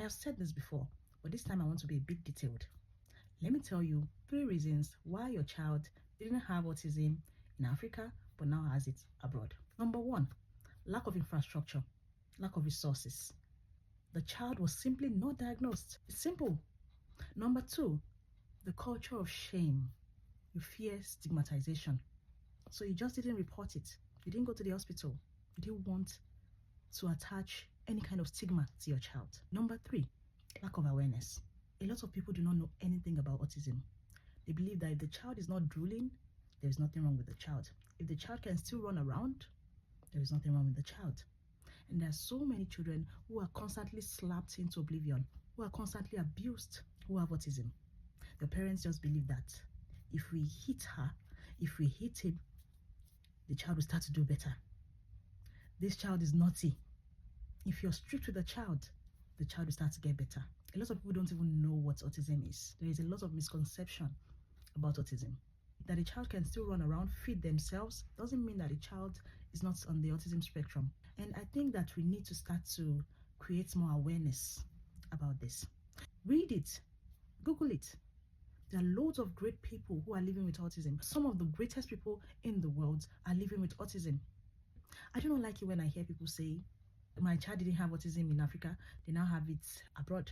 have said this before, but this time I want to be a bit detailed. Let me tell you 3 reasons why your child didn't have autism in Africa but now has it abroad. Number 1, lack of infrastructure, lack of resources. The child was simply not diagnosed. It's simple. Number 2, the culture of shame. You fear stigmatization. So you just didn't report it. You didn't go to the hospital. You didn't want to attach any kind of stigma to your child. Number 3, lack of awareness. A lot of people do not know anything about autism. They believe that if the child is not drooling, there is nothing wrong with the child. If the child can still run around, there is nothing wrong with the child. And there are so many children who are constantly slapped into oblivion, who are constantly abused, who have autism. The parents just believe that if we hit her, if we hit him, the child will start to do better. This child is naughty. If you're strict with the child will start to get better. A lot of people don't even know what autism is. There is a lot of misconception about autism. That a child can still run around, feed themselves, doesn't mean that a child is not on the autism spectrum. And I think that we need to start to create more awareness about this. Read it, Google it. There are loads of great people who are living with autism. Some of the greatest people in the world are living with autism. I do not like it when I hear people say, my child didn't have autism in Africa, they now have it abroad.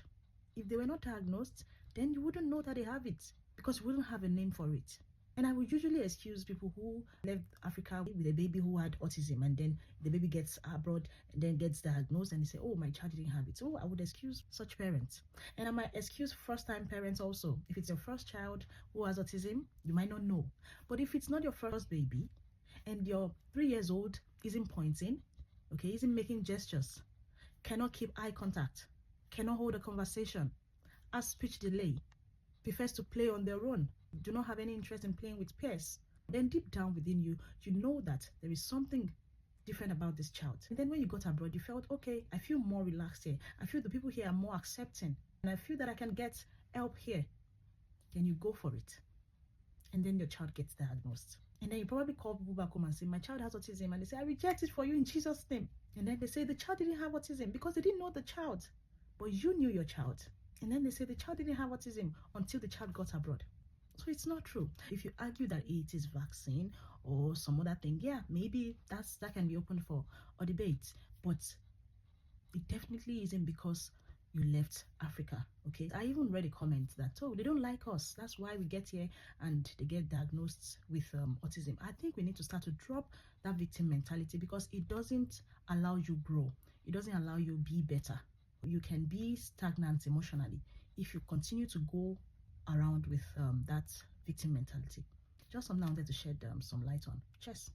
If they were not diagnosed, then you wouldn't know that they have it because you wouldn't have a name for it. And I would usually excuse people who left Africa with a baby who had autism, and then the baby gets abroad and then gets diagnosed and they say, oh, my child didn't have it. So I would excuse such parents. And I might excuse first-time parents also. If it's your first child who has autism, you might not know. But if it's not your first baby and you're 3 years old, isn't pointing, okay, isn't making gestures, cannot keep eye contact, cannot hold a conversation, has speech delay, prefers to play on their own, do not have any interest in playing with peers, then deep down within you, you know that there is something different about this child. And then when you got abroad, you felt, okay, I feel more relaxed here. I feel the people here are more accepting. And I feel that I can get help here. Then you go for it. And then your child gets diagnosed. And then you probably call people back home and say, my child has autism. And they say, I reject it for you in Jesus' name. And then they say the child didn't have autism because they didn't know the child. But you knew your child. And then they say the child didn't have autism until the child got abroad. So it's not true. If you argue that it is vaccine or some other thing, yeah, maybe that can be open for a debate. But it definitely isn't because you left Africa, okay? I even read a comment that, oh, they don't like us. That's why we get here and they get diagnosed with autism. I think we need to start to drop that victim mentality because it doesn't allow you grow. It doesn't allow you be better. You can be stagnant emotionally if you continue to go around with that victim mentality. Just something I wanted to shed some light on. Cheers.